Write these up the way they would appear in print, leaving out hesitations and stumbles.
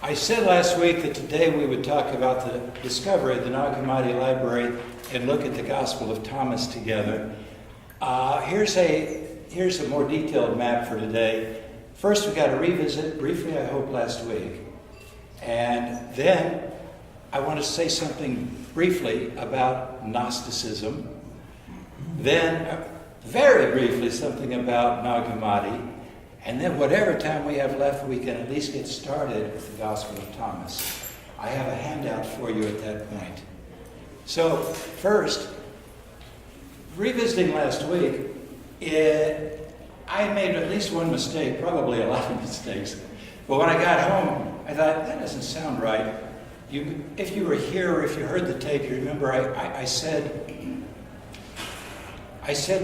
I said last week that today we would talk about the discovery of the Nag Hammadi Library and look at the Gospel of Thomas together. Here's a more detailed map for today. First, we've got to revisit briefly, I hope, last week. And then I want to say something briefly about Gnosticism. Then, very briefly, something about Nag Hammadi. And then whatever time we have left, we can at least get started with the Gospel of Thomas. I have a handout for you at that point. So, first, revisiting last week, I made at least one mistake, probably a lot of mistakes. But when I got home, I thought, that doesn't sound right. If you were here or if you heard the tape, you remember I said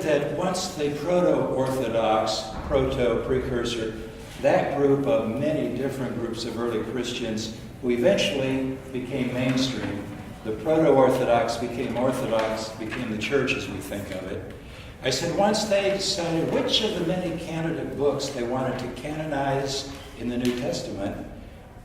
that once the proto-Orthodox, proto-precursor, that group of many different groups of early Christians who eventually became mainstream, the proto-Orthodox became Orthodox, became the church as we think of it. I said once they decided which of the many candidate books they wanted to canonize in the New Testament,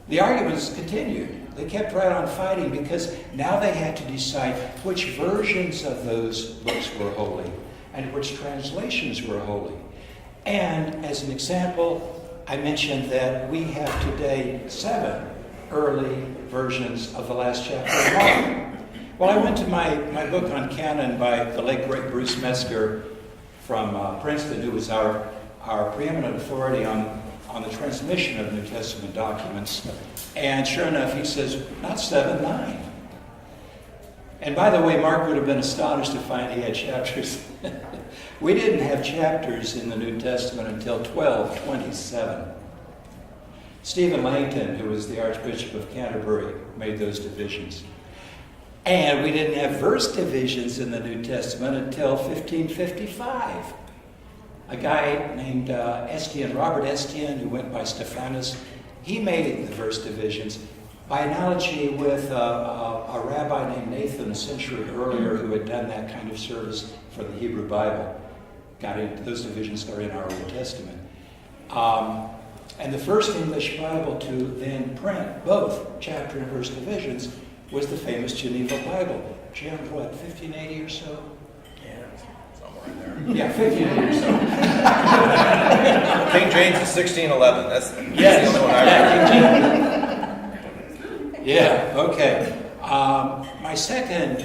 the arguments continued. They kept right on fighting because now they had to decide which versions of those books were holy and which translations were holy. And as an example, I mentioned that we have today 7 early versions of the last chapter of Mark. Well, I went to my book on canon by the late great Bruce Metzger from Princeton, who was our preeminent authority on the transmission of New Testament documents. And sure enough, he says, not 7, 9. And by the way, Mark would have been astonished to find he had chapters. We didn't have chapters in the New Testament until 1227. Stephen Langton, who was the Archbishop of Canterbury, made those divisions. And we didn't have verse divisions in the New Testament until 1555. A guy named Estienne, Robert Estienne, who went by Stephanus, he made the verse divisions by analogy with a rabbi named Nathan a century earlier who had done that kind of service for the Hebrew Bible. Those divisions are in our Old Testament. And the first English Bible to then print both chapter and verse divisions was the famous Geneva Bible. Jim, what, 1580 or so? Yeah, somewhere in there. Yeah, 1580 or so. King James is 1611. That's the only one I read. Yeah, okay. My second,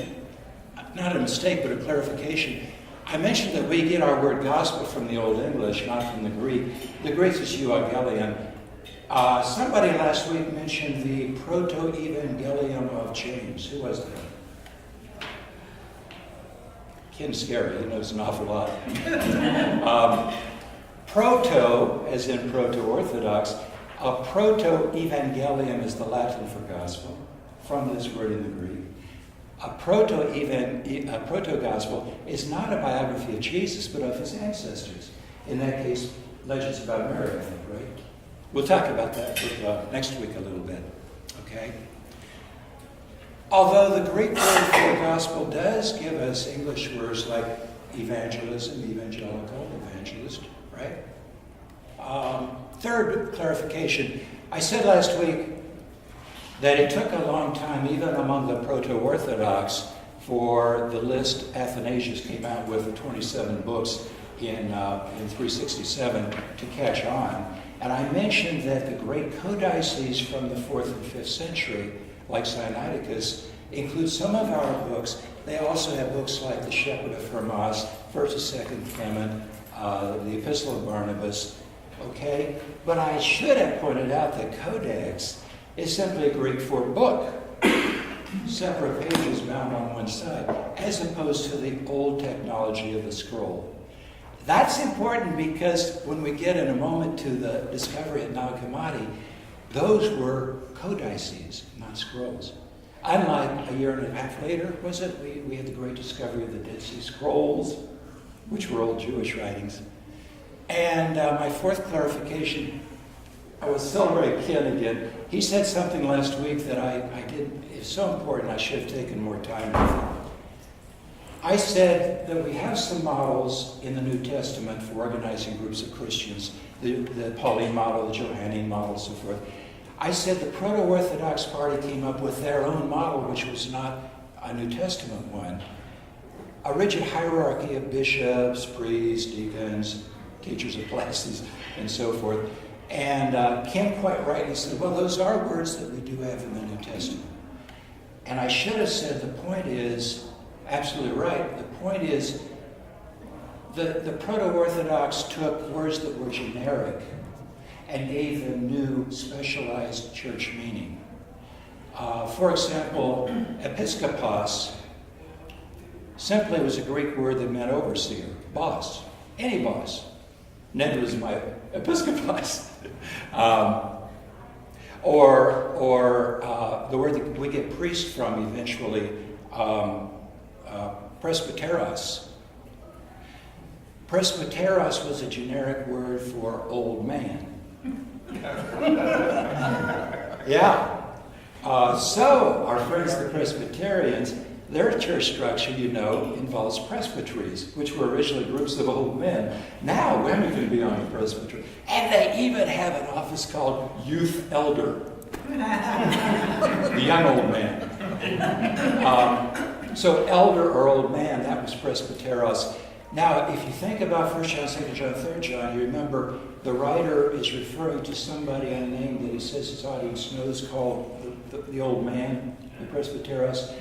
not a mistake, but a clarification. I mentioned that we get our word gospel from the Old English, not from the Greek. The Greek is euangelion. Somebody last week mentioned the proto-evangelium of James. Who was that? Ken Scary, he knows an awful lot. Proto, as in proto-Orthodox, a proto-evangelium is the Latin for gospel, from this word in the Greek. A proto-gospel is not a biography of Jesus, but of his ancestors. In that case, legends about Mary, I think, right? We'll talk about that next week a little bit, okay? Although the Greek word for gospel does give us English words like evangelism, evangelical, evangelist, right? Third clarification. I said last week that it took a long time, even among the proto-Orthodox, for the list Athanasius came out with of 27 books in 367 to catch on. And I mentioned that the great codices from the 4th and 5th century, like Sinaiticus, include some of our books. They also have books like the Shepherd of Hermas, 1st and 2nd Clement, the Epistle of Barnabas, okay? But I should have pointed out that codex is simply Greek for book, separate pages bound on one side, as opposed to the old technology of the scroll. That's important because when we get in a moment to the discovery at Nag Hammadi, those were codices, not scrolls. Unlike a year and a half later, was it? We had the great discovery of the Dead Sea Scrolls, which were old Jewish writings. And my fourth clarification, I was celebrating Ken again. He said something last week that I didn't, it's so important I should have taken more time with it. I said that we have some models in the New Testament for organizing groups of Christians, the Pauline model, the Johannine model, so forth. I said the Proto-Orthodox party came up with their own model, which was not a New Testament one. A rigid hierarchy of bishops, priests, deacons, teachers of classes, and so forth. And Kent quite rightly said, well, those are words that we do have in the New Testament. And I should have said the point is, absolutely right, the point is the Proto-Orthodox took words that were generic and gave them new specialized church meaning. For example, episkopos simply was a Greek word that meant overseer, boss, any boss. Ned was my episkopos. Or the word that we get priest from eventually, presbyteros. Presbyteros was a generic word for old man. Yeah. So, our friends the Presbyterians, their church structure, involves presbyteries, which were originally groups of old men. Now women can be on the presbytery. And they even have an office called youth elder. The young old man. So elder or old man, that was presbyteros. Now, if you think about 1 John, 2 John, 3 John, you remember the writer is referring to somebody, a name that he says his audience knows, called the old man, the presbyteros.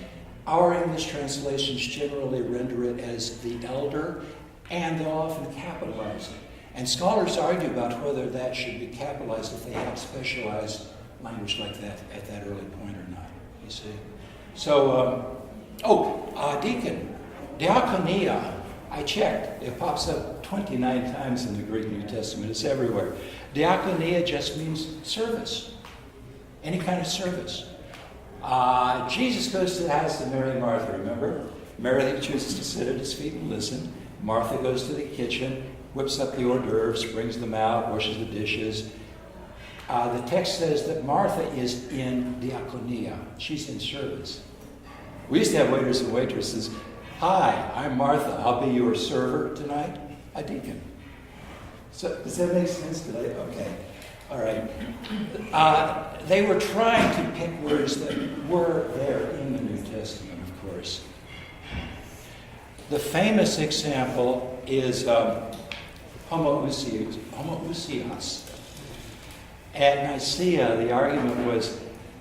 Our English translations generally render it as the elder, and they'll often capitalize it. And scholars argue about whether that should be capitalized if they have specialized language like that at that early point or not, you see. So, deacon, diakonia. I checked. It pops up 29 times in the Greek New Testament. It's everywhere. Diakonia just means service. Any kind of service. Jesus goes to the house of Mary and Martha, remember? Mary chooses to sit at his feet and listen. Martha goes to the kitchen, whips up the hors d'oeuvres, brings them out, washes the dishes. The text says that Martha is in diakonia. She's in service. We used to have waiters and waitresses. Hi, I'm Martha. I'll be your server tonight. A deacon. So does that make sense today? Okay. All right. They were trying to pick words that were there in the New Testament, of course. The famous example is homoousios. At Nicaea, the argument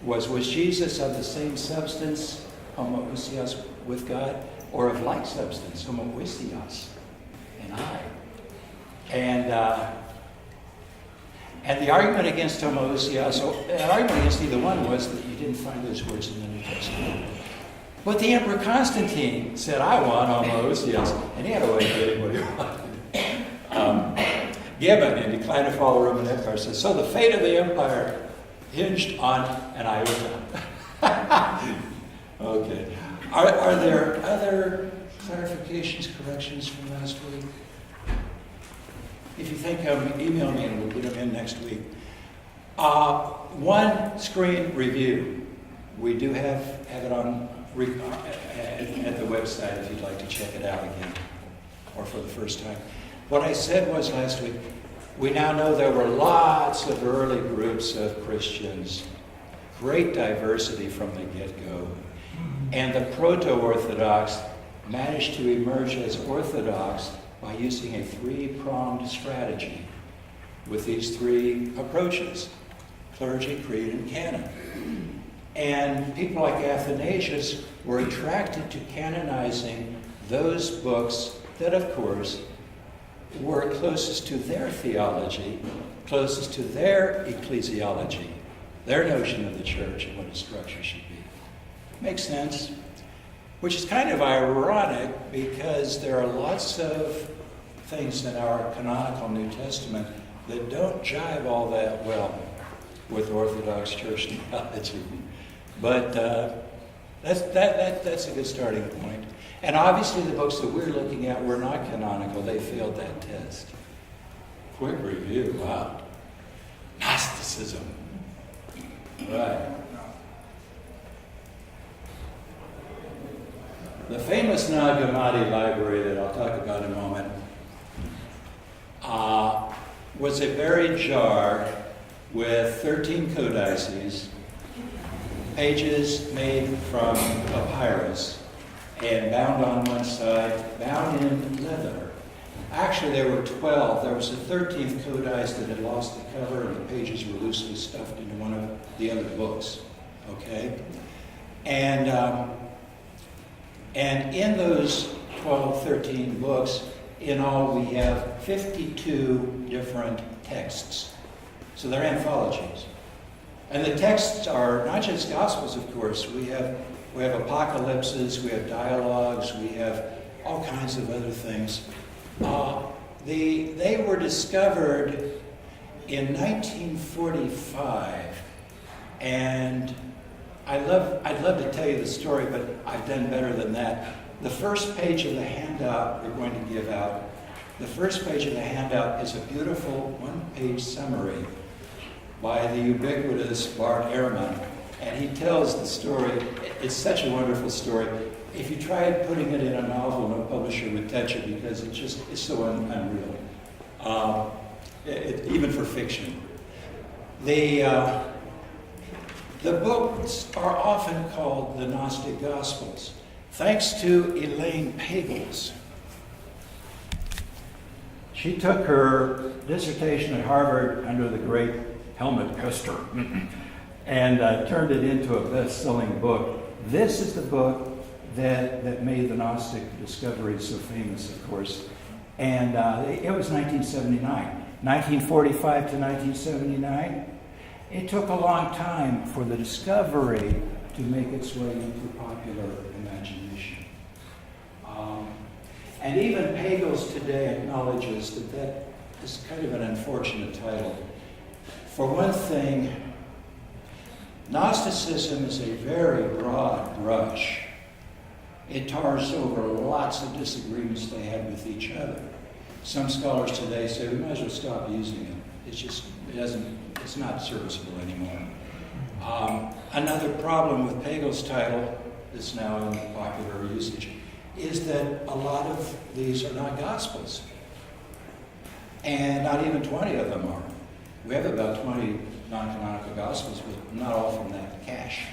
was Jesus of the same substance, homoousios, with God, or of like substance, homoousios, and I. And the argument against homoousios, the argument against either one was that you didn't find those words in the New Testament. But the Emperor Constantine said, I want homoousios, and he had a way of getting what he wanted. Gibbon, in Decline and Fall of the Roman Empire, says, so the fate of the empire hinged on an iota. Okay. Are there other clarifications, corrections from last week? If you think of them, email me and we'll get them in next week. One screen review. We do have it on at the website if you'd like to check it out again or for the first time. What I said was last week, we now know there were lots of early groups of Christians, great diversity from the get-go. And the proto-Orthodox managed to emerge as Orthodox by using a three-pronged strategy with these three approaches: clergy, creed, and canon. And people like Athanasius were attracted to canonizing those books that, of course, were closest to their theology, closest to their ecclesiology, their notion of the church and what its structure should be. Makes sense? Which is kind of ironic because there are lots of things in our canonical New Testament that don't jive all that well with Orthodox church theology. But that's a good starting point. And obviously the books that we're looking at were not canonical. They failed that test. Quick review. Wow. Gnosticism. Right. The famous Nag Hammadi library that I'll talk about in a moment was a buried jar with 13 codices, pages made from papyrus, and bound on one side, bound in leather. Actually, there were 12. There was a 13th codice that had lost the cover, and the pages were loosely stuffed into one of the other books. Okay? And in those 12, 13 books, in all, we have 52 different texts. So they're anthologies. And the texts are not just Gospels, of course. We have apocalypses, we have dialogues, we have all kinds of other things. They were discovered in 1945, and I'd love to tell you the story, but I've done better than that. The first page of the handout we're going to give out, the first page of the handout is a beautiful one-page summary by the ubiquitous Bart Ehrman, and he tells the story. It's such a wonderful story. If you tried putting it in a novel, no publisher would touch it because it's so unreal, even for fiction. The books are often called the Gnostic Gospels, thanks to Elaine Pagels. She took her dissertation at Harvard under the great Helmut Kuster and turned it into a best-selling book. This is the book that made the Gnostic discovery so famous, of course. And it was 1979. 1945 to 1979. It took a long time for the discovery to make its way into popular imagination. And even Pagels today acknowledges that is kind of an unfortunate title. For one thing, Gnosticism is a very broad brush. It tars over lots of disagreements they had with each other. Some scholars today say we might as well stop using it. It's not serviceable anymore. Another problem with Pagel's title, that's now in popular usage, is that a lot of these are not Gospels. And not even 20 of them are. We have about 20 non-canonical Gospels, but not all from that cache.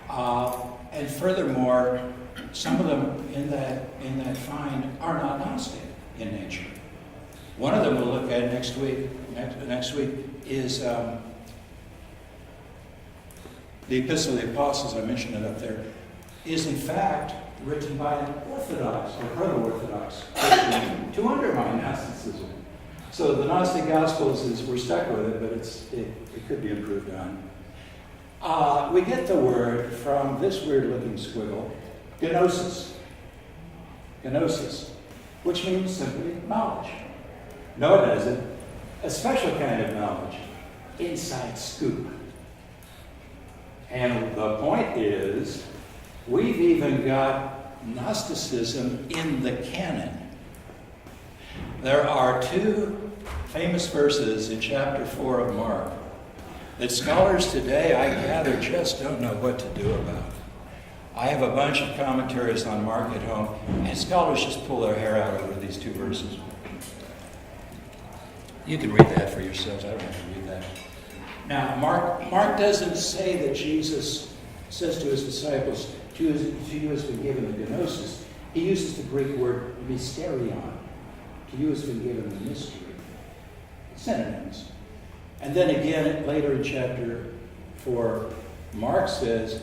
And furthermore, some of them in that find are not Gnostic in nature. One of them we'll look at next week is the Epistle of the Apostles, I mentioned it up there, is in fact written by an Orthodox or proto-Orthodox Christian to undermine Gnosticism. So the Gnostic Gospels we're stuck with it, but it could be improved on. We get the word from this weird-looking squiggle, gnosis. Gnosis, which means simply knowledge. No, it doesn't. A special kind of knowledge. Inside scoop. And the point is, we've even got Gnosticism in the canon. There are two famous verses in chapter 4 of Mark that scholars today, I gather, just don't know what to do about. I have a bunch of commentaries on Mark at home, and scholars just pull their hair out over these two verses. You can read that for yourselves. I don't have to read that. Now, Mark doesn't say that Jesus says to his disciples, to you has been given the gnosis. He uses the Greek word mysterion. To you has been given the mystery. Synonyms. And then again, later in chapter 4, Mark says,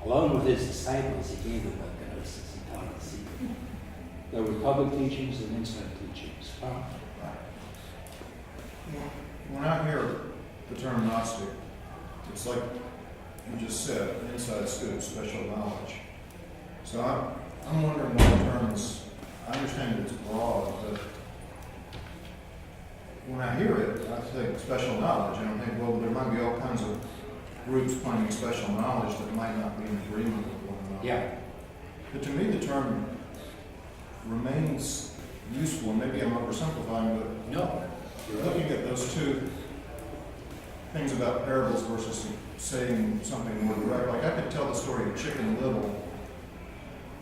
along with his disciples, he gave them the gnosis and taught the secret. There were public teachings and inside teachings. When I hear the term Gnostic, it's like you just said, an inside scoop, special knowledge. So I'm wondering what the term is. I understand it's broad, but when I hear it, I think special knowledge, and I think, well, there might be all kinds of groups claiming special knowledge that might not be in agreement with one another. Yeah. But to me, the term remains useful. Maybe I'm oversimplifying, but No. looking at those two things about parables versus saying something more direct, like I could tell the story of Chicken Little,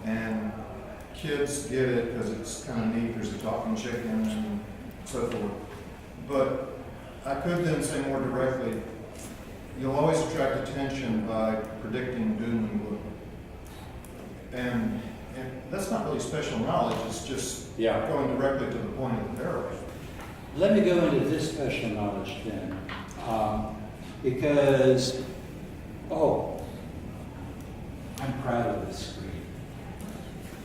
and kids get it because it's kind of neat. There's a talking chicken and so forth. But I could then say more directly, you'll always attract attention by predicting doom and gloom. And that's not really special knowledge, it's just going directly to the point of the narrative. Let me go into this special knowledge then. Because, I'm proud of this screen.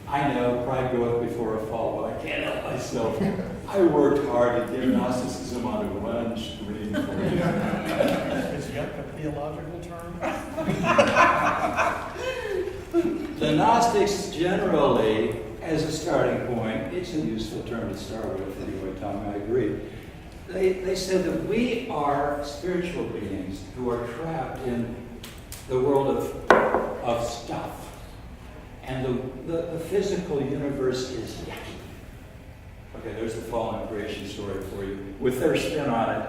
I know pride goeth before a fall, but I can't help myself. I worked hard to get Gnosticism onto one screen for you. Is yuck a theological term? The Gnostics generally, as a starting point, it's a useful term to start with anyway, Tom, I agree. They said that we are spiritual beings who are trapped in the world of stuff. And the physical universe is yucky. Okay, there's the fallen creation story for you, with their spin on it.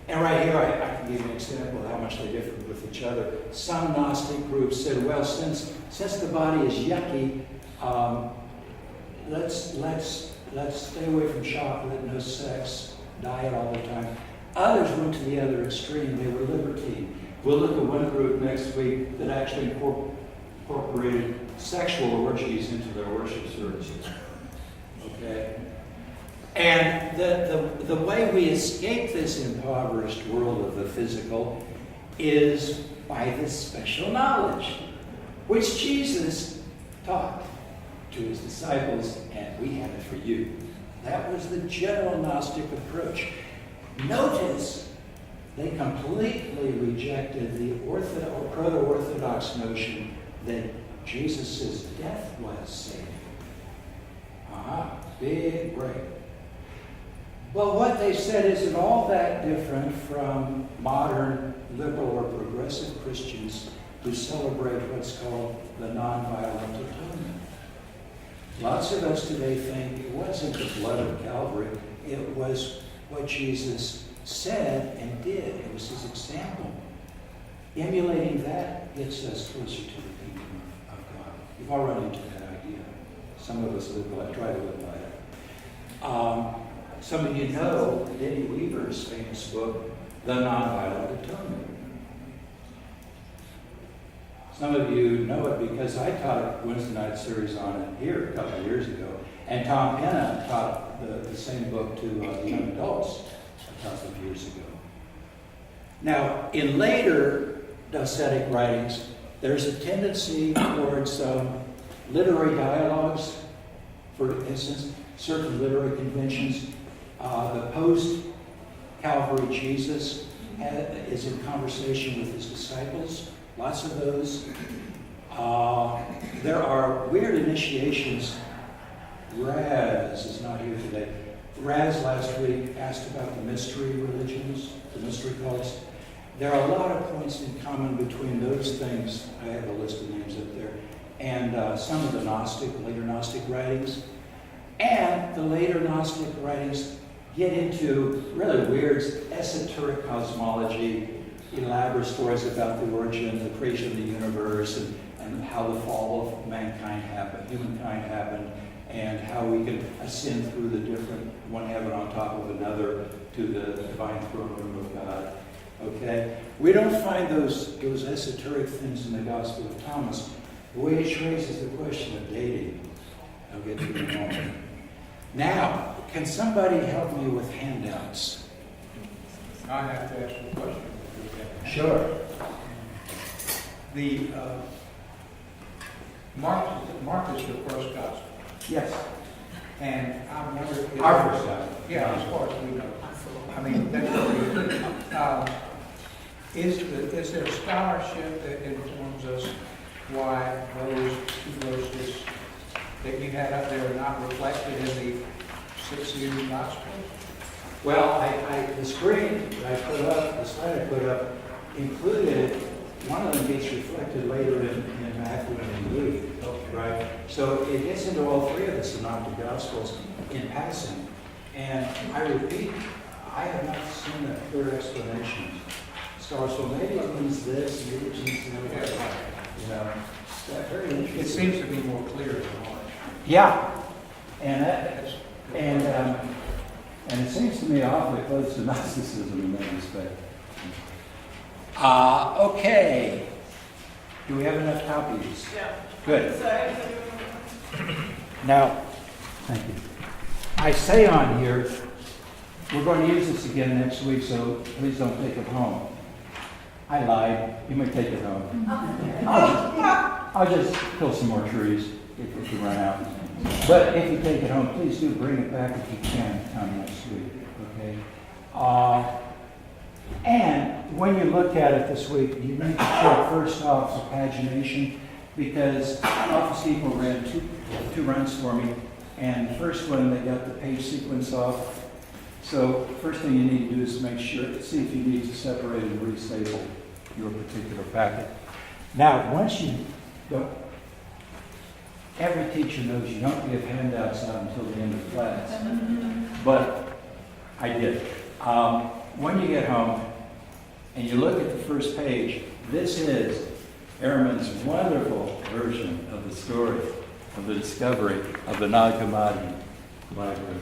And right here, I can give you an example of how much they differ with each other. Some Gnostic groups said, well, since the body is yucky, let's stay away from chocolate, no sex, diet all the time. Others went to the other extreme. They were libertine. We'll look at one group next week that actually incorporated sexual orgies into their worship services. Okay? And the way we escape this impoverished world of the physical is by this special knowledge, which Jesus taught to his disciples, and we have it for you. That was the general Gnostic approach. Notice they completely rejected the proto-Orthodox notion that Jesus' death was saving. Big break. Well, what they said isn't all that different from modern liberal or progressive Christians who celebrate what's called the nonviolent atonement. Lots of us today think it wasn't the blood of Calvary, it was what Jesus said and did. It was his example. Emulating that gets us closer to the kingdom of God. You've all run into that idea. Some of us try to live by it. Some of you know Denny Weaver's famous book, The Nonviolent Atonement. Some of you know it because I taught a Wednesday night series on it here a couple of years ago. And Tom Penna taught the same book to the young adults a couple of years ago. Now, in later docetic writings, there's a tendency towards literary dialogues, for instance, certain literary conventions. The post-Calvary Jesus is in conversation with his disciples. Lots of those. There are weird initiations. Raz is not here today. Raz last week asked about the mystery religions, the mystery cults. There are a lot of points in common between those things. I have a list of names up there. And some of the later Gnostic writings. And the later Gnostic writings get into really weird esoteric cosmology, elaborate stories about the origin, the creation of the universe, and how the fall of humankind happened, and how we can ascend through the different, one heaven on top of another, to the divine throne room of God. Okay? We don't find those esoteric things in the Gospel of Thomas, which raises the question of dating. I'll get to it in a moment. Now, can somebody help me with handouts? I have to ask a question. Sure. The Mark is the first gospel, Yes. and I wonder if Our first gospel. Yeah, as far as we know. I mean, that's is there scholarship that informs us why those two verses that you had up there are not reflected in the 6 Union Gospels? Well, the screen that I put up, the slide I put up, included, one of them gets reflected later in Matthew and in Luke, right? So it gets into all three of the Synoptic Gospels in passing. And I repeat, I have not seen a clear explanation. So maybe it means this, maybe it means that. You know, that's very interesting. It seems to be more clear than Mark. Yeah. And it seems to me awfully close to Gnosticism in that respect. Okay. Do we have enough copies? Yeah. Good. So, Now, thank you. I say on here, we're going to use this again next week, so please don't take it home. I lied. You may take it home. I'll just kill some more trees if we run out. But if you take it home, please do bring it back if you can next week. Okay? And when you look at it this week, you need to check first off the pagination, because Office Depot ran two runs for me, and the first one they got the page sequence off. So first thing you need to do is make sure, see if you need to separate and restaple your particular packet. Now, once you don't, every teacher knows you don't give handouts out until the end of class, but I did. When you get home and you look at the first page, this is Ehrman's wonderful version of the story of the discovery of the Nag Hammadi library.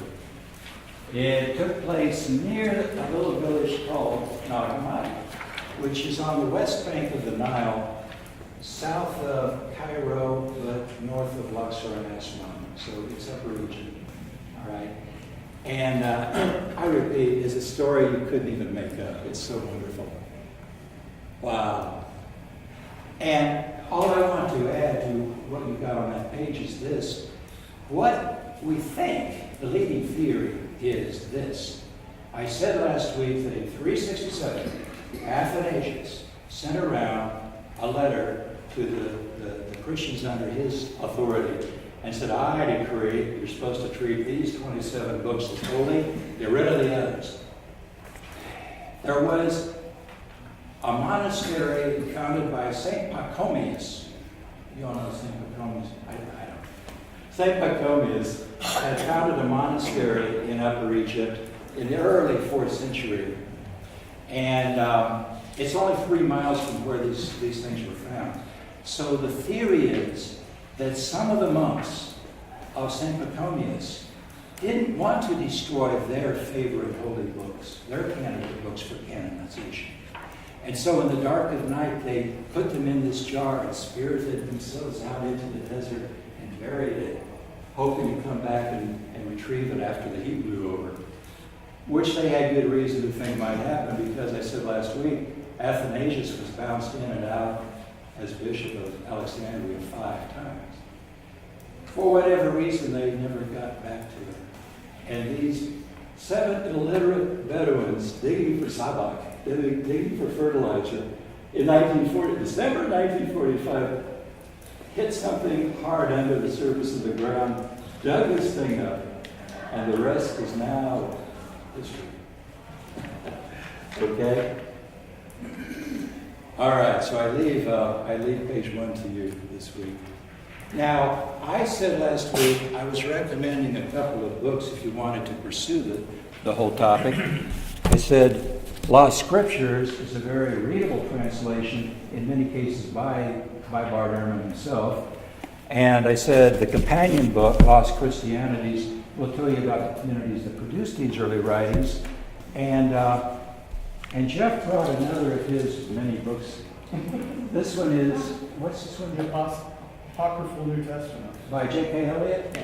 It took place near a little village called Nag Hammadi, which is on the west bank of the Nile, south of Cairo, but north of Luxor and Aswan. So it's upper Egypt. All right. And I repeat, it's a story you couldn't even make up. It's so wonderful. Wow. And all I want to add to what you've got on that page is this. What we think the leading theory is this. I said last week that in 367, Athanasius sent around a letter to the Christians under his authority and said, I decree you're supposed to treat these 27 books as holy, get rid of the others. There was a monastery founded by St. Pachomius. You all know St. Pachomius? I don't. St. Pachomius had founded a monastery in Upper Egypt in the early 4th century. And it's only 3 miles from where these things were found. So the theory is that some of the monks of St. Pachomius didn't want to destroy their favorite holy books, their candidate books for canonization. And so in the dark of night, they put them in this jar and spirited themselves out into the desert and buried it, hoping to come back and retrieve it after the heat blew over, which they had good reason to think might happen, because I said last week, Athanasius was bounced in and out as Bishop of Alexandria 5 times. For whatever reason, they never got back to it. And these 7 illiterate Bedouins digging for sabak, digging for fertilizer, in December 1945, hit something hard under the surface of the ground, dug this thing up, and the rest is now history. Okay? All right, so I leave page 1 to you this week. Now, I said last week I was recommending a couple of books if you wanted to pursue the whole topic. I said Lost Scriptures is a very readable translation, in many cases by Bart Ehrman himself. And I said the companion book, Lost Christianities, will tell you about the communities that produced these early writings. And Jeff brought another of his many books. This one is, what's this one? Apocryphal New Testament. By J.K. Elliott?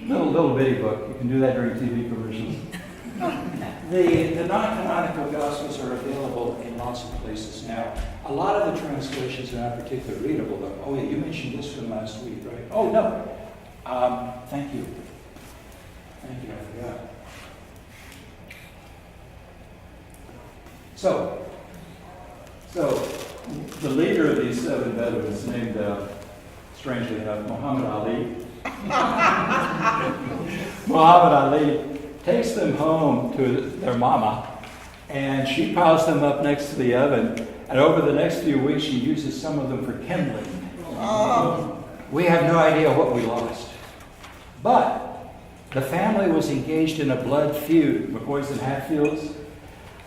Little bitty book. You can do that during TV commercials. The non-canonical Gospels are available in lots of places now. A lot of the translations are not particularly readable, though. Oh, yeah, you mentioned this one last week, right? Oh, no. Thank you. Thank you, I forgot. So the leader of these 7 Bedouins, named, strangely enough, Muhammad Ali. Muhammad Ali takes them home to their mama, and she piles them up next to the oven, and over the next few weeks she uses some of them for kindling. We have no idea what we lost. But the family was engaged in a blood feud, McCoys and Hatfields.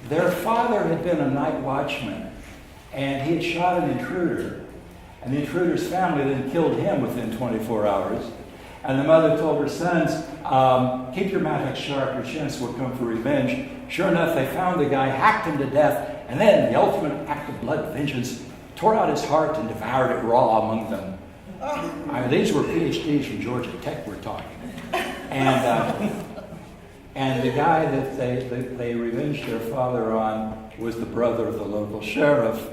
Their father had been a night watchman, and he had shot an intruder. And the intruder's family then killed him within 24 hours. And the mother told her sons, keep your mattock sharp, your chance will come for revenge. Sure enough, they found the guy, hacked him to death, and then the ultimate act of blood vengeance tore out his heart and devoured it raw among them. These were PhDs from Georgia Tech we're talking. And the guy that they revenged their father on was the brother of the local sheriff.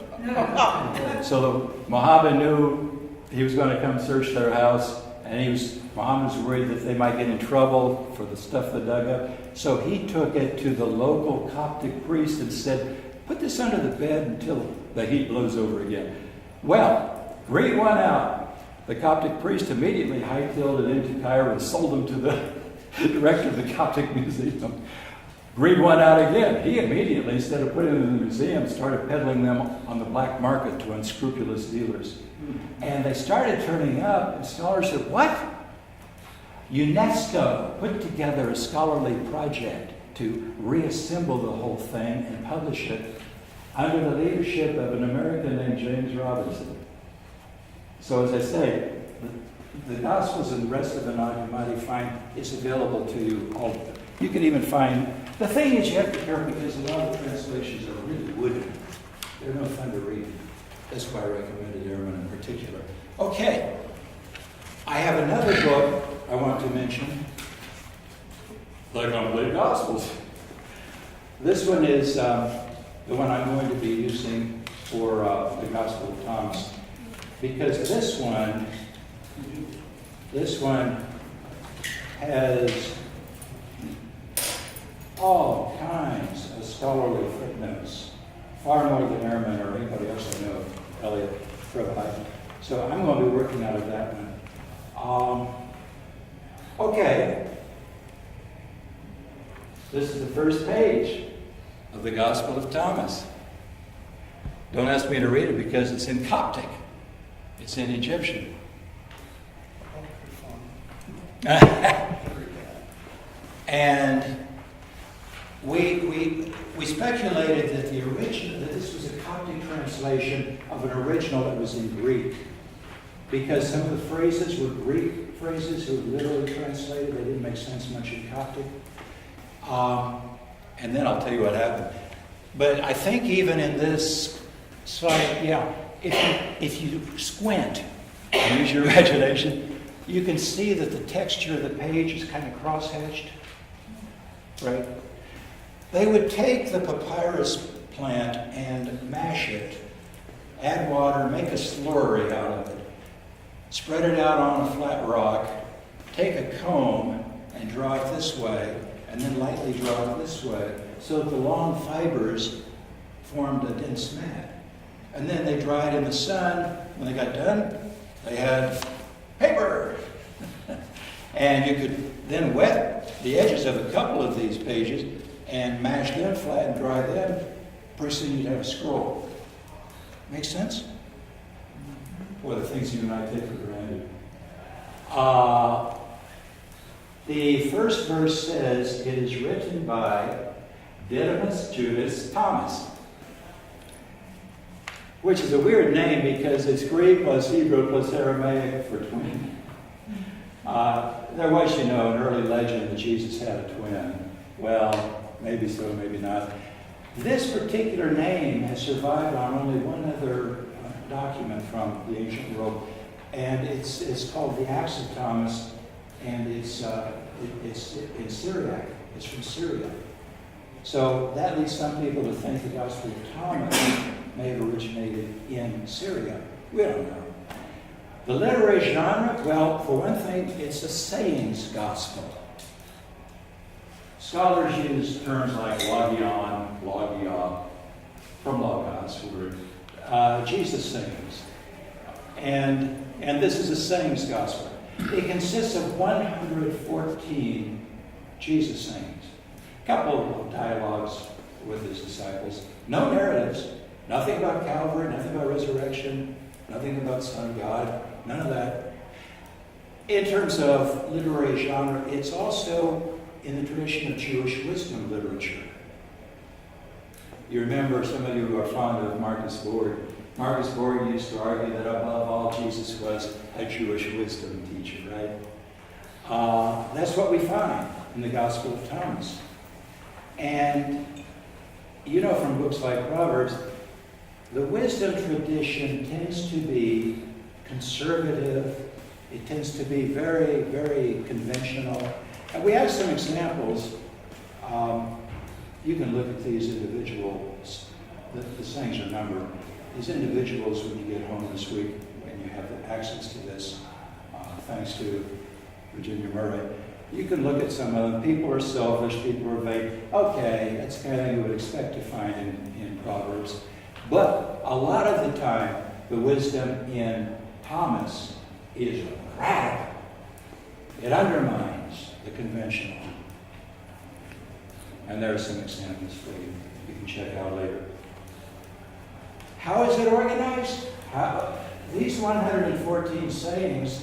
So Muhammad knew he was going to come search their house, and Muhammad was worried that they might get in trouble for the stuff they dug up. So he took it to the local Coptic priest and said, put this under the bed until the heat blows over again. Well, great one out. The Coptic priest immediately hightailed it into Cairo and sold them to the director of the Coptic Museum. Greed one out again. He immediately, instead of putting them in the museum, started peddling them on the black market to unscrupulous dealers. And they started turning up, and scholars said, what? UNESCO put together a scholarly project to reassemble the whole thing and publish it under the leadership of an American named James Robinson. So as I say, the Gospels and the rest of the Nag Hammadi find it's available to you all. You can even find, the thing is you have to be careful because a lot of translations are really wooden. They're no fun to read. That's why I recommended Ehrman in particular. Okay, I have another book I want to mention, The Complete Gospels. This one is the one I'm going to be using for the Gospel of Thomas. Because this one has all kinds of scholarly footnotes, far more than Ehrman or anybody else I know, Elliot provided. So I'm going to be working out of that one. Okay. This is the first page of the Gospel of Thomas. Don't ask me to read it because it's in Coptic. It's in Egyptian. And we speculated that that this was a Coptic translation of an original that was in Greek, because some of the phrases were Greek phrases who were literally translated. They didn't make sense much in Coptic. And then I'll tell you what happened. But I think even in this slide, if you squint and use your imagination, you can see that the texture of the page is kind of cross-hatched, right? They would take the papyrus plant and mash it, add water, make a slurry out of it, spread it out on a flat rock, take a comb and draw it this way, and then lightly draw it this way, so that the long fibers formed a dense mat. And then they dried in the sun. When they got done, they had paper. And you could then wet the edges of a couple of these pages and mash them flat and dry them. Pretty soon you'd have a scroll. Make sense? Boy, the things you and I take for granted. The first verse says, it is written by Didymus Judas Thomas, which is a weird name because it's Greek plus Hebrew plus Aramaic for twin. There was, an early legend that Jesus had a twin. Well, maybe so, maybe not. This particular name has survived on only one other document from the ancient world, and it's called the Acts of Thomas, and it's in Syriac. It's from Syria. So that leads some people to think the Gospel of Thomas may have originated in Syria. We don't know. The literary genre, well, for one thing, it's a sayings gospel. Scholars use terms like logion, logia, from logos word. Jesus sayings. And this is a sayings gospel. It consists of 114 Jesus sayings. A couple of dialogues with his disciples. No narratives. Nothing about Calvary, nothing about resurrection, nothing about Son of God, none of that. In terms of literary genre, it's also in the tradition of Jewish wisdom literature. You remember, some of you who are fond of Marcus Borg. Marcus Borg used to argue that above all, Jesus was a Jewish wisdom teacher, right? That's what we find in the Gospel of Thomas. And you know from books like Proverbs, the wisdom tradition tends to be conservative. It tends to be very, very conventional. And we have some examples. You can look at these individuals. The sayings are numbered. These individuals, when you get home this week, when you have access to this, thanks to Virginia Murray, you can look at some of them. People are selfish, people are vain. Okay, that's the kind of thing you would expect to find in Proverbs. But a lot of the time, the wisdom in Thomas is radical. It undermines the conventional. And there are some examples for you can check out later. How is it organized? These 114 sayings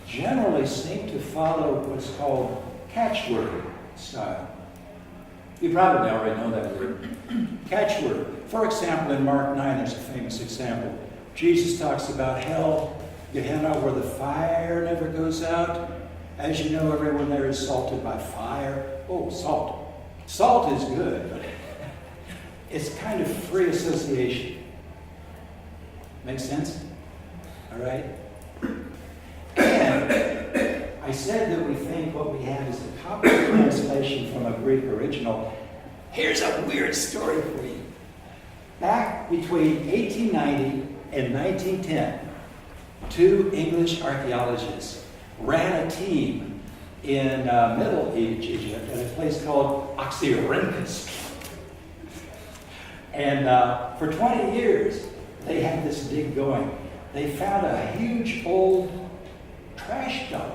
generally seem to follow what's called catchword style. You probably already know that word. Catchword. For example, in Mark 9, there's a famous example. Jesus talks about hell, Gehenna, where the fire never goes out. As you know, everyone there is salted by fire. Oh, salt. Salt is good, but it's kind of free association. Make sense? All right? And I said that we think what we have is a copy translation from a Greek original. Here's a weird story for you. Back between 1890 and 1910, two English archaeologists ran a team in Middle Egypt at a place called Oxyrhynchus. And for 20 years, they had this dig going. They found a huge old trash dump,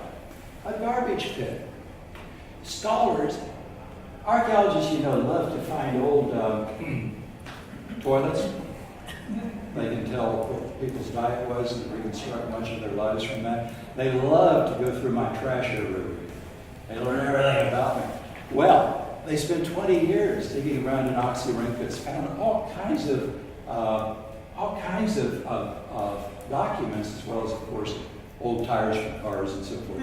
a garbage pit. Scholars, archaeologists, love to find old toilets. They can tell what people's diet was and reconstruct much of their lives from that. They love to go through my trasher room. They learn everything about me. Well, they spent 20 years digging around in Oxyrhynchus, found all kinds of documents, as well as, of course, old tires from cars and so forth.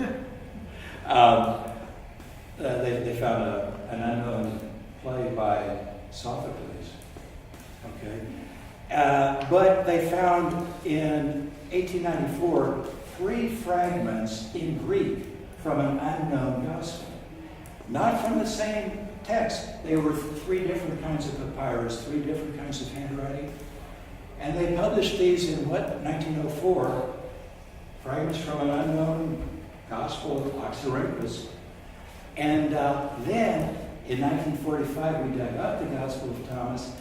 They found an unknown play by Sophocles. Okay, but they found in 1894 3 fragments in Greek from an unknown gospel, not from the same text. They were 3 different kinds of papyrus, 3 different kinds of handwriting. And they published these in 1904, fragments from an unknown gospel of Oxyrhynchus. And then, in 1945, we dug up the Gospel of Thomas.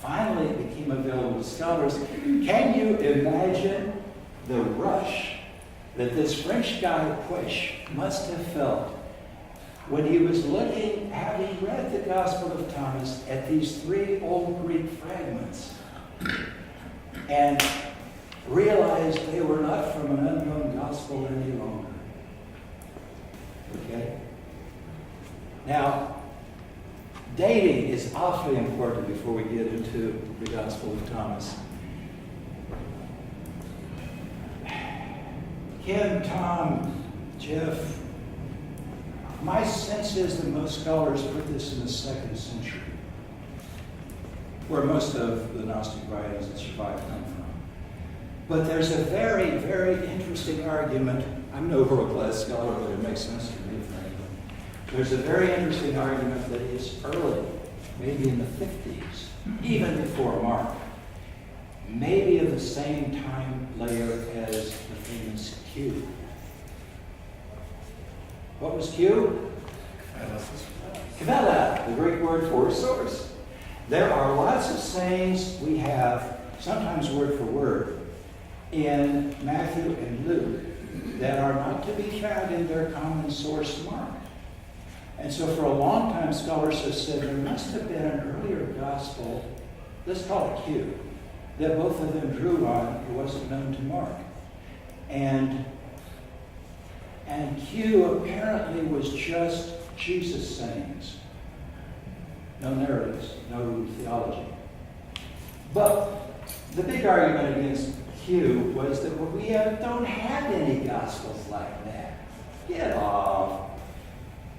Finally, it became available to scholars. Can you imagine the rush that this French guy, Puech, must have felt when he was looking, having read the Gospel of Thomas, at these 3 old Greek fragments, and realized they were not from an unknown gospel any longer. Okay? Now, dating is awfully important before we get into the Gospel of Thomas. Kim, Tom, Jeff, my sense is that most scholars put this in the 2nd century, where most of the Gnostic writings that survive come from. But there's a very, very interesting argument. I'm no world-class scholar, but it makes sense to me, frankly. There's a very interesting argument that is early, maybe in the 50s, even before Mark, maybe of the same time layer as the famous Q. What was Q? Kavela, the Greek word for source. There are lots of sayings we have, sometimes word for word, in Matthew and Luke that are not to be found in their common source, Mark. And so for a long time, scholars have said there must have been an earlier gospel, let's call it Q, that both of them drew on. It wasn't known to Mark. And Q apparently was just Jesus' sayings. No narratives, no theology. But the big argument against Q was that we don't have any gospels like that. Get off.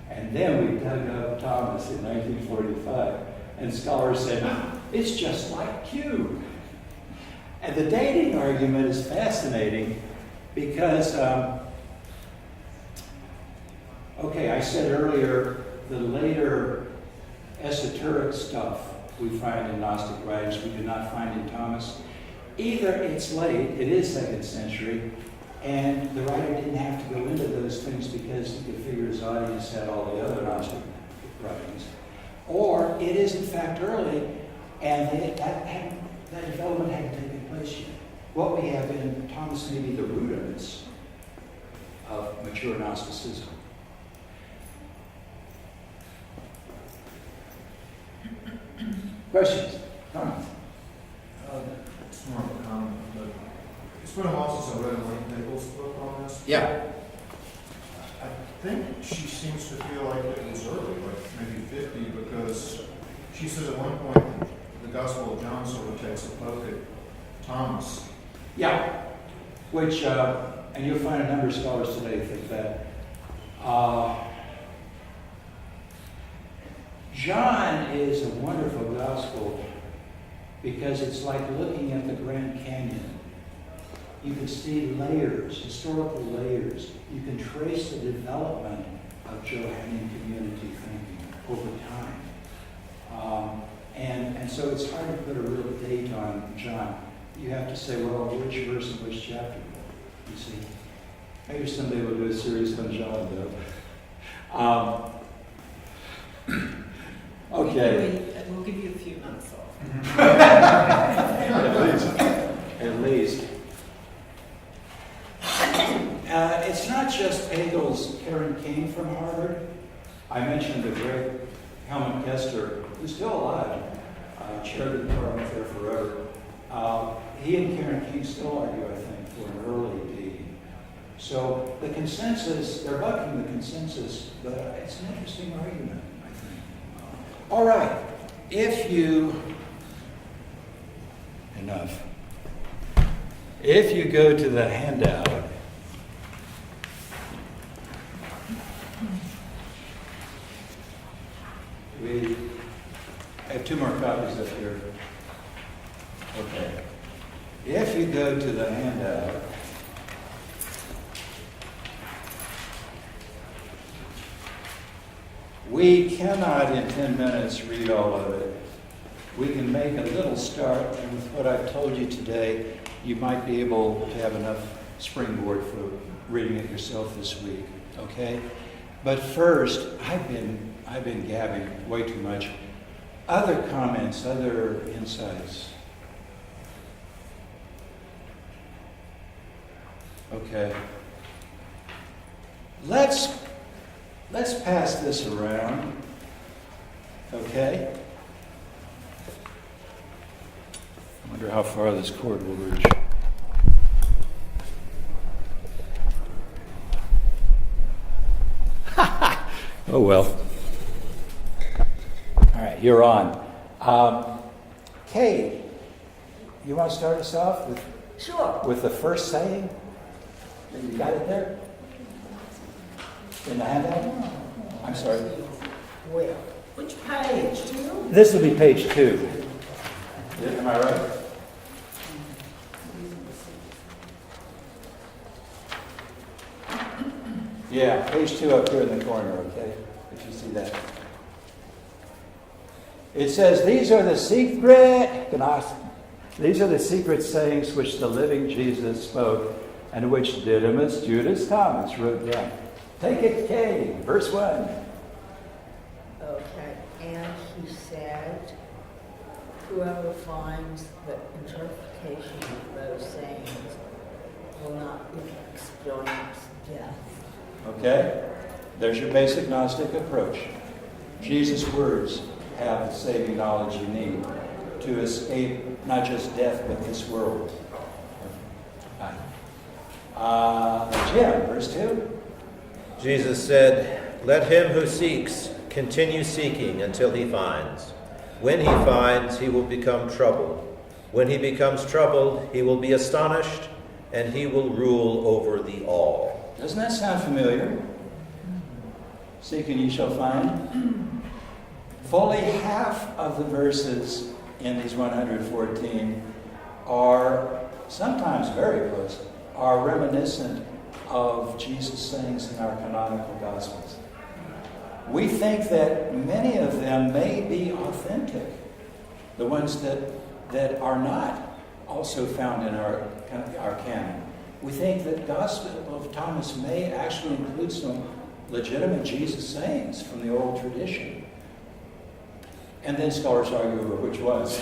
And then we dug up Thomas in 1945, and scholars said, it's just like Q. And the dating argument is fascinating because, okay, I said earlier, the later esoteric stuff we find in Gnostic writings we do not find in Thomas. Either it's late, it is 2nd century, and the writer didn't have to go into those things because he could figure his audience had all the other Gnostic writings. Or it is in fact early, and that development hadn't taken place yet. What we have in Thomas may be the rudiments of mature Gnosticism. Questions? Comments? It's more of a comment, but it's been a while since I read Elaine Nichols' book on this. Yeah. I think she seems to feel like it was early, like maybe 50, because she says at one point the Gospel of John sort of takes a poke at Thomas. Yeah. Which, and you'll find a number of scholars today think that. John is a wonderful gospel because it's like looking at the Grand Canyon. You can see layers, historical layers. You can trace the development of Johannine community thinking over time. And so it's hard to put a real date on John. You have to say, well, which verse and which chapter? You see. Maybe someday we'll do a series on John, though. Okay. We'll give you a few months off. At least. It's not just Hegel's Karen Kane from Harvard. I mentioned the great Helmut Kester, who's still alive, chaired the department there forever. He and Karen Kane still argue, I think, for an early dating. So the consensus, they're bucking the consensus, but it's an interesting argument, I think. All right, if you go to the handout, I have 2 more copies up here. Okay. If you go to the handout, we cannot in 10 minutes read all of it. We can make a little start, and with what I've told you today, you might be able to have enough springboard for reading it yourself this week, okay? But first, I've been gabbing way too much. Other comments, other insights? Okay. Let's pass this around, okay? I wonder how far this cord will reach. Oh well. All right, you're on. Kate, you want to start us off with? Sure. With the first saying? You got it there? In the handout? I'm sorry. Where? Which page? This will be page 2. Am I right? Yeah, page 2 up here in the corner, okay? If you see that. It says, these are the secret sayings which the living Jesus spoke, and which Didymus Judas Thomas wrote down. Take it, Kay, verse 1. Okay, and he said, whoever finds the interpretation of those sayings will not experience death. Okay? There's your basic Gnostic approach. Jesus' words have the saving knowledge you need to escape not just death, but this world. Jim, verse 2. Jesus said, "Let him who seeks continue seeking until he finds. When he finds, he will become troubled. When he becomes troubled, he will be astonished, and he will rule over the all." Doesn't that sound familiar? Seek and ye shall find. Fully half of the verses in these 114 are, sometimes very close, are reminiscent of Jesus' sayings in our canonical Gospels. We think that many of them may be authentic, the ones that are not also found in our canon. We think that Gospel of Thomas may actually include some legitimate Jesus sayings from the old tradition. And then scholars argue over which ones.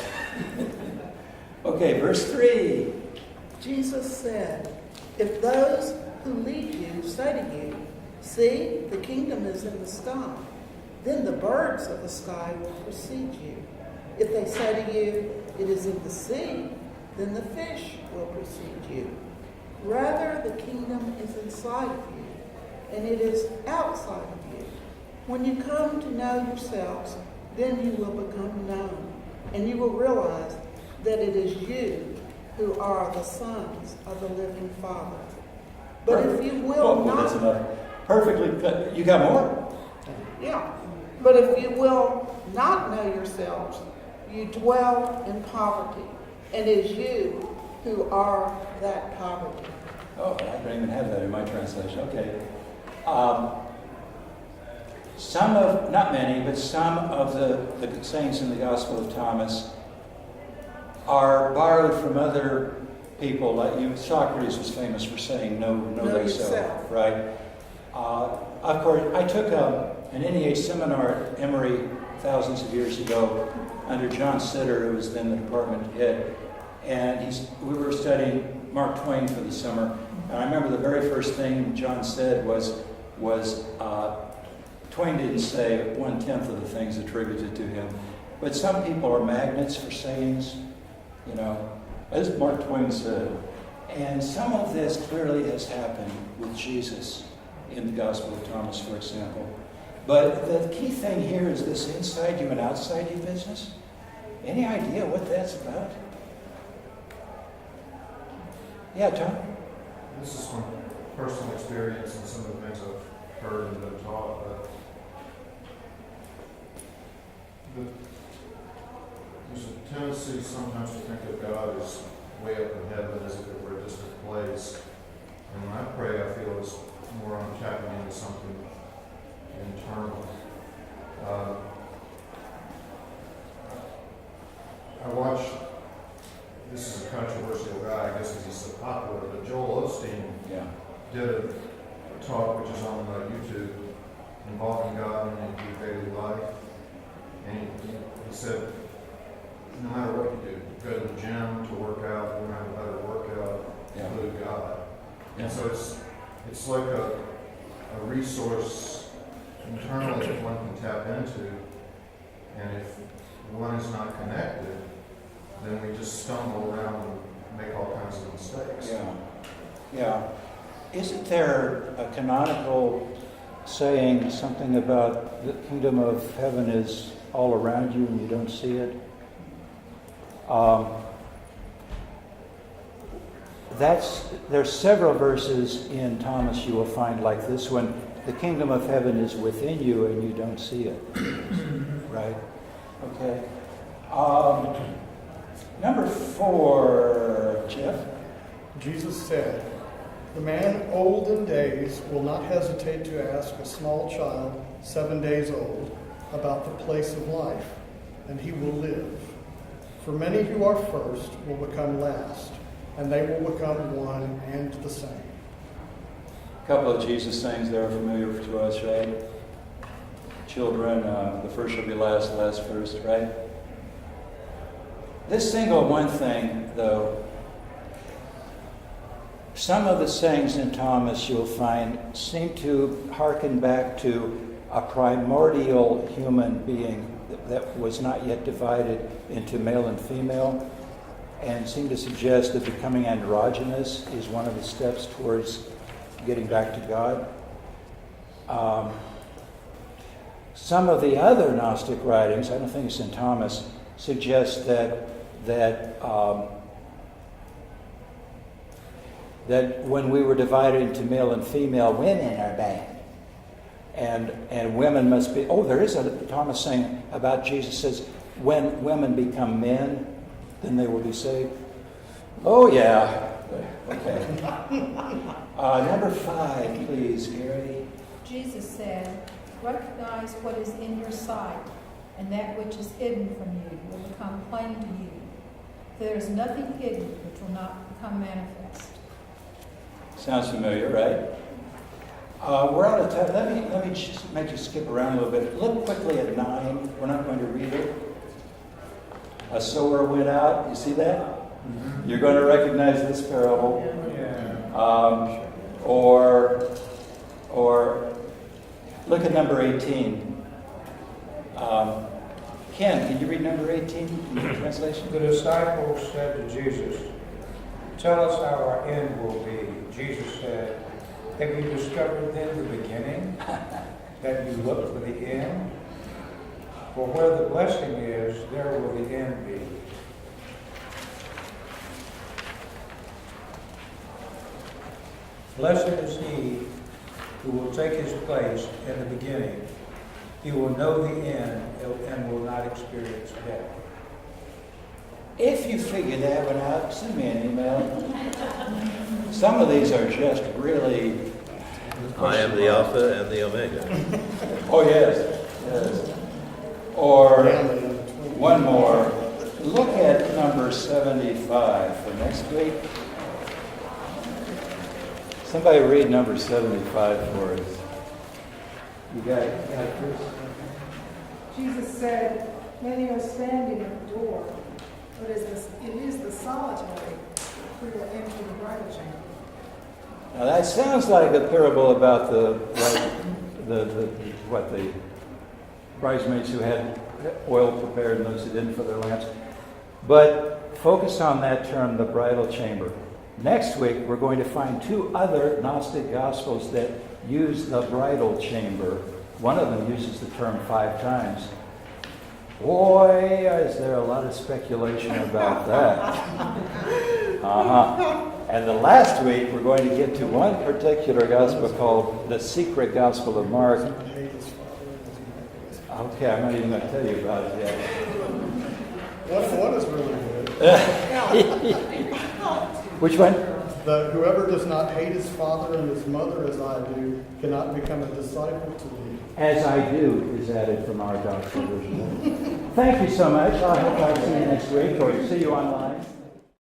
Okay, verse 3. Jesus said, if those who lead you say to you, see, the kingdom is in the sky, then the birds of the sky will precede you. If they say to you, it is in the sea, then the fish will precede you. Rather, the kingdom is inside of you, and it is outside of you. When you come to know yourselves, then you will become known, and you will realize that it is you who are the sons of the living Father. But if you will That's not... enough. Perfectly cut. You got more? Yeah. But if you will not know yourselves, you dwell in poverty, and it is you who are that poverty. Oh, I don't even have that in my translation. Okay. Some of, not many, but some of the sayings in the Gospel of Thomas are borrowed from other people. Like Socrates was famous for saying, know thyself, right? Of course, I took an NEA seminar at Emory thousands of years ago under John Sitter, who was then the department head, and we were studying Mark Twain for the summer. And I remember the very first thing John said was Twain didn't say 1/10 of the things attributed to him, but some people are magnets for sayings, as Mark Twain said. And some of this clearly has happened with Jesus in the Gospel of Thomas, for example. But the key thing here is this inside you and outside you business. Any idea what that's about? Yeah, Tom? This is from personal experience and some of the things I've heard and been taught. There's a tendency sometimes to think of God as way up in heaven, as if it were a distant place. And when I pray, I feel it's more I'm tapping into something internal. I watched, this is a controversial guy, I guess because he's so popular, but Joel Osteen did a talk which is on YouTube involving God in your daily life. And he said, no matter what you do, go to the gym to work out, learn how to better workout, include God. And so it's like a resource internally that one can tap into. And if one is not connected, then we just stumble around and make all kinds of mistakes. Yeah. Isn't there a canonical saying something about the kingdom of heaven is all around you and you don't see it? There's several verses in Thomas you will find like this one. The kingdom of heaven is within you and you don't see it. Right? Okay. Number 4, Jeff. Jesus said, the man old in days will not hesitate to ask a small child 7 days old about the place of life, and he will live. For many who are first will become last, and they will become one and the same. A couple of Jesus sayings that are familiar to us, right? Children, the first shall be last, the last first, right? This single one thing, though, some of the sayings in Thomas you'll find seem to hearken back to a primordial human being that was not yet divided into male and female, and seem to suggest that becoming androgynous is one of the steps towards getting back to God. Some of the other Gnostic writings, I don't think it's in Thomas, suggest that when we were divided into male and female, women are bad, and women must be. Oh, there is a Thomas saying about Jesus says, when women become men, then they will be saved. Oh yeah. Okay. Number 5, please, Gary. Jesus said, recognize what is in your sight, and that which is hidden from you will become plain to you. There is nothing hidden which will not become manifest. Sounds familiar, right? We're out of time. Let me just make you skip around a little bit. Look quickly at 9. We're not going to read it. A sower went out. You see that? Mm-hmm. You're going to recognize this parable. Or look at number 18. Ken, can you read number 18 in the translation? The disciples said to Jesus, tell us how our end will be. Jesus said, have you discovered then the beginning, that you look for the end? For where the blessing is, there will the end be. Blessed is he who will take his place in the beginning. He will know the end and will not experience death. If you figure that one out, send me an email. Some of these are just really... I am the Alpha and the Omega. Oh, yes. Or one more. Look at number 75 for next week. Somebody read number 75 for us. You got it, Chris? Jesus said, many are standing at the door, but it is the solitary who will enter the bridal chamber. Now that sounds like a parable about the bridesmaids who had oil prepared and those who didn't for their lamps. But focus on that term, the bridal chamber. Next week, we're going to find 2 other Gnostic Gospels that use the bridal chamber. One of them uses the term 5 times. Boy, is there a lot of speculation about that. And the last week, we're going to get to one particular Gospel called the Secret Gospel of Mark. Okay, I'm not even going to tell you about it yet. What is really good? Which one? Whoever does not hate his father and his mother as I do cannot become a disciple to me. As I do is added from our doctoral version. Thank you so much. I hope I'll see you next week or see you online.